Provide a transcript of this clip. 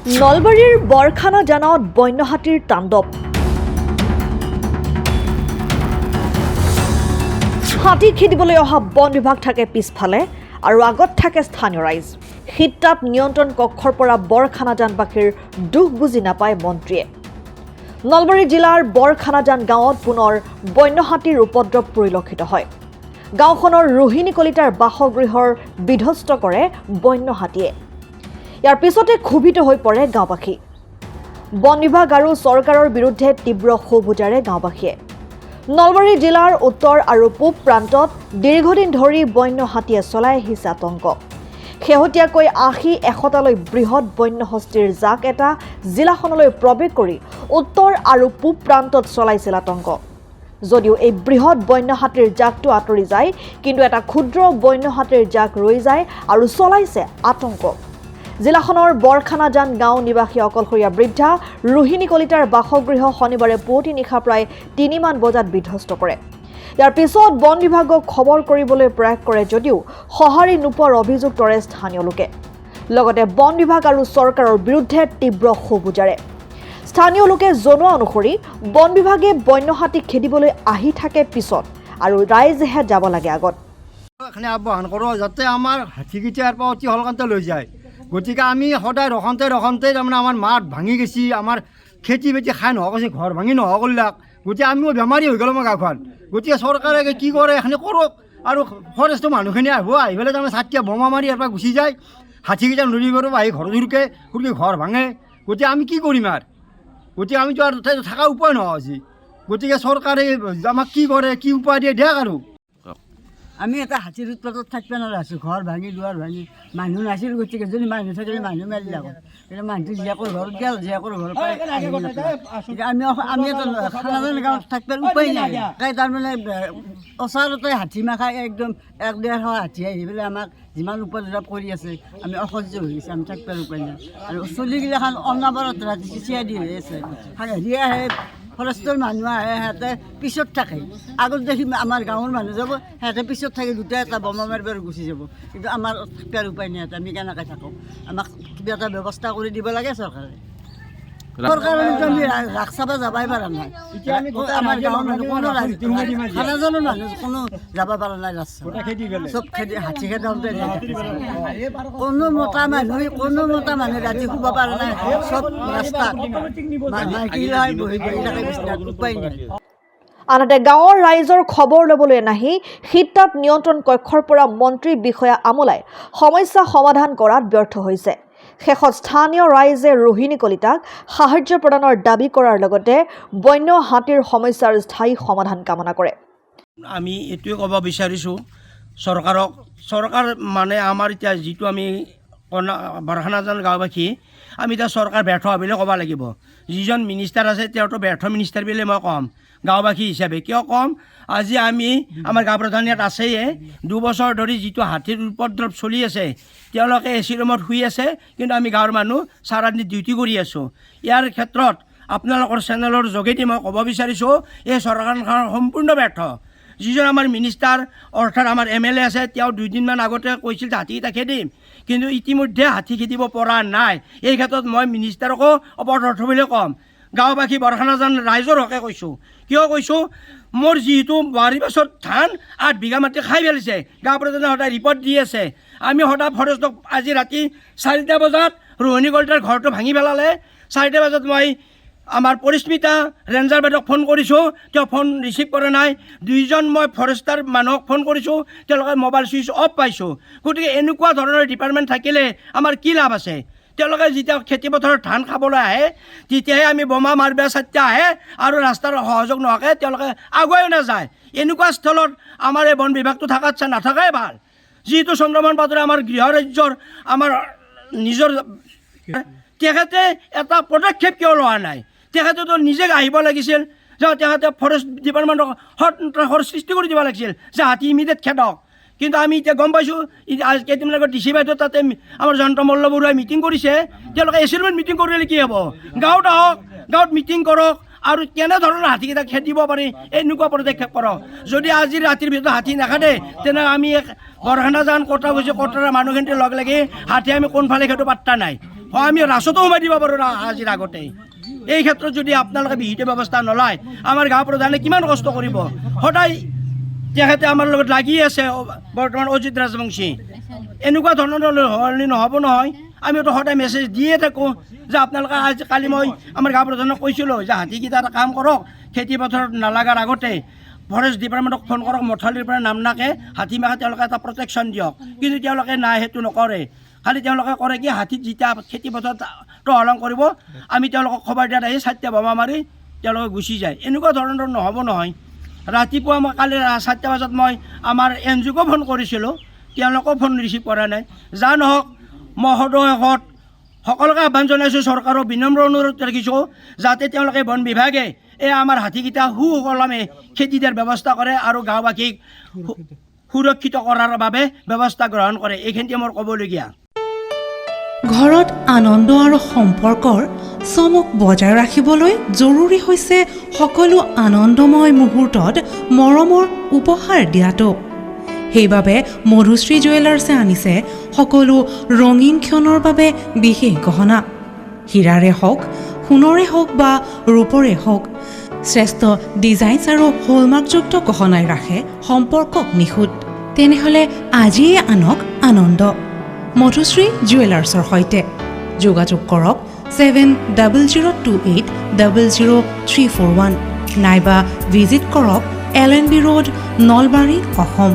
নলবাৰীৰ বৰখানা জানত বন্য হাতীৰ তাণ্ডৱ। হাতী খেদিবলৈ অহা বন বিভাগ থাকে পিছফালে আৰু আগত থাকে স্থানীয় ৰাইজ। শীততাপ নিয়ন্ত্ৰণ কক্ষৰ পৰা বৰখানা জানবাসীৰ দুখ বুজি নাপায় মন্ত্ৰীয়ে। নলবাৰী জিলাৰ বৰখানাজান গাঁৱত পুনৰ বন্য হাতীৰ উপদ্ৰৱ পৰিলক্ষিত হয়। গাঁওখনৰ ৰোহিণী কলিতাৰ বাসগৃহৰ বিধ্বস্ত কৰে বন্য হাতীয়ে। ইয়াৰ পিছতে ক্ষোভিত হৈ পৰে গাঁওবাসী। বন বিভাগ আৰু চৰকাৰৰ বিৰুদ্ধে তীব্ৰ ক্ষোভ উজাৰে গাঁওবাসীয়ে। নলবাৰী জিলাৰ উত্তৰ আৰু পূব প্ৰান্তত দীৰ্ঘদিন ধৰি বন্য হাতীয়ে চলাই আহিছে আতংক। শেহতীয়াকৈ ৮০-১০০টালৈ বৃহৎ বন্য হস্তীৰ জাক এটা জিলাখনলৈ প্ৰৱেশ কৰি উত্তৰ আৰু পূব প্ৰান্তত চলাইছিল আতংক। যদিও এই বৃহৎ বন্য হাতীৰ জাকটো আঁতৰি যায়, কিন্তু এটা ক্ষুদ্ৰ বন্য হাতীৰ জাক ৰৈ যায় আৰু চলাইছে আতংক। জিলাখনৰ বৰখানাজান গাঁও নিবাসী অকলশৰীয়া বৃদ্ধা ৰোহিণী কলিতাৰ বাসগৃহ শনিবাৰে পুৱতি নিশা প্ৰায় ৩ মান বজাত বিধ্বস্ত কৰে। ইয়াৰ পিছত বন বিভাগক খবৰ কৰিবলৈ প্ৰয়াস কৰে যদিও সঁহাৰি নোপোৱাৰ অভিযোগ তৰে স্থানীয় লোকে। লগতে বন বিভাগ আৰু চৰকাৰৰ বিৰুদ্ধে তীব্ৰ ক্ষোভ উজাৰে। স্থানীয় লোকে জনোৱা অনুসৰি বন বিভাগে বন্য হাতী খেদিবলৈ আহি থাকে পিছত আৰু ৰাইজেহে যাব লাগে আগত। এখানে আহ্বান কৰোঁ যাতে আমাৰ হাতীকেইটাৰ পৰা অতি সোনকালে লৈ যায়। গতিকে আমি সদায় ৰখোঁতে তাৰমানে আমাৰ মাত ভাঙি গৈছে, আমাৰ খেতি বাতি খাই নোহোৱা কৈছে, ঘৰ ভাঙি নোহোৱা কৰিলাক। গতিকে আমিও বেমাৰী হৈ গ'লো আমাৰ গাঁওখন। গতিকে চৰকাৰে কি কৰে এখানে কৰক, আৰু ফৰেষ্টৰ মানুহখিনি আহিব, আহি পেলাই তাৰমানে ছাতিয়া বোমা মাৰি ইয়াৰ পৰা গুচি যায়। হাতীকেইটা নদী পাৰৰ আহি ঘৰত সুৰকে ঘৰ ভাঙে। গতিকে আমি কি কৰিম আৰু? গতিকে আমিতো আৰু থকা উপায় নোহোৱা হৈছে। গতিকে চৰকাৰে আমাক কি কৰে, কি উপায় দিয়ে দিয়ক আৰু। আমি এটা হাতীৰ উৎপাতত থাকিব নোৱাৰা আছোঁ। ঘৰ ভাঙি দুৱাৰ ভাঙি মানুহ নাছিল। গতিকে যদি মানুহ থাকিলে মানুহ মাৰি লাগত, কিন্তু মানুহটো জীয়াকৰ ঘৰত গেল, জীয়াকৰ ঘৰৰ পৰা আমি এটা খানাজান গাঁৱত থাকিবৰ উপায় নাই। তাই তাৰমানে ওচৰতে হাতী মাখা একদম ১-১৫০ হাতী আহি পেলাই আমাক যিমান উপদ্ৰৱ কৰি আছে, আমি অসহ্য হৈ গৈছে, আমি থাকিবৰ উপায় নাই। আৰু চলিগিলাখান অনাবৰত ৰাতি চিচিয়া দি হৈ আছে। হেৰি আহে, ফৰেষ্টৰ মানুহ আহে, সিহঁতে পিছত থাকে। আগত দেখি আমাৰ গাঁৱৰ মানুহ যাব, সিহঁতে পিছত থাকি দুটা এটা বোমা মাৰিব গুচি যাব। কিন্তু আমাৰ থাকিবৰ উপায় নাই, আমি কেনেকৈ থাকোঁ? আমাক কিবা এটা ব্যৱস্থা কৰি দিব লাগে চৰকাৰে। চৰকাৰে আমি ৰাস চাব যাবই পৰা নাই। আমাৰ গাঁৱৰ মানুহ কোনো খানাজানৰ মানুহ কোনো যাব পৰা নাই। ৰাস চব খেদি হাতী খেদাওঁতে কোনো মতা মানুহ ৰাতি শুব পৰা নাই। চব ৰাস্তাত বহি থাকে বিচনাত, উপায় নাই। আনহাতে গাঁৱৰ ৰাইজৰ খবৰ ল'বলৈ নাহি শীততাপ নিয়ন্ত্ৰণ কক্ষৰ পৰা মন্ত্ৰী বিষয়া আমোলাই সমস্যা সমাধান কৰাত ব্যৰ্থ হৈছে। শেষত স্থানীয় ৰাইজে ৰোহিণী কলিতাক সাহায্য প্ৰদানৰ দাবী কৰাৰ লগতে বন্য হাতীৰ সমস্যাৰ স্থায়ী সমাধান কামনা কৰে। আমি এইটোৱে ক'ব বিচাৰিছোঁ চৰকাৰ মানে আমাৰ এতিয়া যিটো আমি বৰখানাজান গাঁওবাসী, আমি এতিয়া চৰকাৰ ব্যৰ্থ বুলি ক'ব লাগিব। যিজন মিনিষ্টাৰ আছে তেওঁতো ব্যৰ্থ মিনিষ্টাৰ বুলি মই ক'ম গাঁওবাসী হিচাপে। কিয় ক'ম? আজি আমাৰ গাঁও প্ৰধান ইয়াত আছেয়ে। 2 বছৰ ধৰি যিটো হাতীৰ উপদ্ৰৱ চলি আছে, তেওঁলোকে এচি ৰুমত শুই আছে, কিন্তু আমি গাঁৱৰ মানুহ চাৰাদিন ডিউটি কৰি আছোঁ। ইয়াৰ ক্ষেত্ৰত আপোনালোকৰ চেনেলৰ যোগেদি মই ক'ব বিচাৰিছোঁ, এই চৰকাৰখন সম্পূৰ্ণ ব্যৰ্থ। যিজন আমাৰ মিনিষ্টাৰ অৰ্থাৎ আমাৰ MLA আছে, তেওঁ 2 দিনমান আগতে কৈছিল যে হাতীকেইটা খেদিম, কিন্তু ইতিমধ্যে হাতী খেদিব পৰা নাই। এই ক্ষেত্ৰত মই মিনিষ্টাৰকো অপদাৰ্থ বুলি ক'ম। গাঁওবাসী বৰখানাজান ৰাইজৰ হকে কৈছোঁ। কিয় কৈছোঁ? মোৰ যিহেতু বাৰী পাছত ধান 8 বিঘা মাটি খাই পেলাইছে, গাঁও প্ৰধানে সদায় ৰিপৰ্ট দি আছে। আমি সদায় ফৰেষ্টক আজি ৰাতি 4টা বজাত ৰোহিণী কলিতাৰ ঘৰটো ভাঙি পেলালে। 4টা বজাত মই আমাৰ পৰিস্মিতা ৰেঞ্জাৰ বাইদেউক ফোন কৰিছোঁ, তেওঁ ফোন ৰিচিভ কৰা নাই। 2জন মই ফৰেষ্টাৰ মানুহক ফোন কৰিছোঁ, তেওঁলোকে মোবাইল ছুইচ অফ পাইছোঁ। গতিকে এনেকুৱা ধৰণৰ ডিপাৰ্টমেণ্ট থাকিলে আমাৰ কি লাভ আছে? তেওঁলোকে যেতিয়া খেতিপথাৰত ধান খাবলৈ আহে, তেতিয়াহে আমি বোমা মাৰিব চাতিয়া আহে, আৰু ৰাস্তাৰ সহযোগ নোহোৱাকৈ তেওঁলোকে আগুৱাই নাযায়। এনেকুৱা স্থলত আমাৰ এই বন বিভাগটো থকাত নাথাকাই ভাল। যিহেতু চন্দ্ৰমোহন পাটোৱাৰী আমাৰ গৃহ ৰাজ্যৰ আমাৰ নিজৰ, তেখেতে এটা পদক্ষেপ কিয় লোৱা নাই? তেখেতেতো নিজে আহিব লাগিছিল, যে তেখেতে ফৰেষ্ট ডিপাৰ্টমেণ্টক সন্ত্ৰাসৰ সৃষ্টি কৰি দিব লাগিছিল যে হাতী ইমিডিয়েট খেদক। কিন্তু আমি এতিয়া গম পাইছোঁ, কেইদিনমান আগত DC বাইদেউ তাতে আমাৰ জয়ন্ত মল্ল বৰুৱাই মিটিং কৰিছে। তেওঁলোকে এচি ৰুমত মিটিং কৰিলে কি হ'ব? গাঁৱত আহক, গাঁৱত মিটিং কৰক, আৰু কেনেধৰণৰ হাতীকেইটা খেদিব পাৰি এনেকুৱা পদক্ষেপ কৰক। যদি আজি ৰাতিৰ ভিতৰত হাতী নাখাদে, তেনে আমি বৰখানাজান কটা গৈছে, কটাৰ মানুহখিনিৰ লগ লাগি হাতী আমি কোনফালে সেইটো পাত্তা নাই। হয় আমি ৰাসতো সোমাই দিব পাৰোঁ আজিৰ আগতে। এই ক্ষেত্ৰত যদি আপোনালোকে বিহিত ব্যৱস্থা নলয় আমাৰ গাঁও প্ৰধানে কিমান কষ্ট কৰিব। সদায় তেখেতে আমাৰ লগত লাগি আছে বৰ্তমান অজিত ৰাজবংশী, এনেকুৱা ধৰণৰ হ'লে নহ'ব নহয়। আমিতো সদায় মেছেজ দিয়ে থাকোঁ যে আপোনালোকে আজি কালি মই আমাৰ গাঁও প্ৰধানক কৈছিলোঁ যে হাতীকেইটা এটা কাম কৰক, খেতি পথাৰত নালাগাৰ আগতে ফৰেষ্ট ডিপাৰ্টমেণ্টক ফোন কৰক, মথাউৰিৰ পৰা নাম নাকে হাতী মাকে তেওঁলোকে এটা প্ৰটেকশ্যন দিয়ক। কিন্তু তেওঁলোকে নাই, সেইটো নকৰে। খালি তেওঁলোকে কৰে কি হাতীত যেতিয়া খেতি পথাৰত তহলং কৰিব আমি তেওঁলোকক খবৰ দিয়াত আহি 4টা বোমা মাৰি তেওঁলোকে গুচি যায়। এনেকুৱা ধৰণৰ নহ'ব নহয়। ৰাতিপুৱা মই কালি 4টা বজাত মই আমাৰ NGOকো ফোন কৰিছিলোঁ, তেওঁলোকেও ফোন ৰিচিভ কৰা নাই। যা নহওক মহোদয়হঁত সকলোকে আহ্বান জনাইছোঁ, চৰকাৰক বিনম্ৰ অনুৰোধ ৰাখিছোঁ যাতে তেওঁলোকে বন বিভাগে এই আমাৰ হাতীকেইটা সুকলমে খেতি দিয়াৰ ব্যৱস্থা কৰে আৰু গাঁওবাসীক সুৰক্ষিত কৰাৰ বাবে ব্যৱস্থা গ্ৰহণ কৰে। এইখিনিতে মোৰ ক'বলগীয়া। ঘৰত আনন্দ আৰু সম্পৰ্কৰ চমক বজাই ৰাখিবলৈ জৰুৰী হৈছে সকলো আনন্দময় মুহূৰ্তত মৰমৰ উপহাৰ দিয়াটো। সেইবাবে মধুশ্ৰী জুৱেলাৰ্ছে আনিছে সকলো ৰঙীন ক্ষণৰ বাবে বিশেষ গহনা। হীৰাৰে হওক, সোণৰে হওক বা ৰূপৰে হওক, শ্ৰেষ্ঠ ডিজাইনছ আৰু হলমাৰ্কযুক্ত গহনাই ৰাখে সম্পৰ্কক নিখুঁত। তেনেহ'লে আজিয়ে আনক আনন্দ মধুশ্ৰী জুৱেলাৰ্ছৰ সৈতে। যোগাযোগ কৰক 7002800341 নাইবা ভিজিট কৰক LNB ৰোড, নলবাৰী, অসম।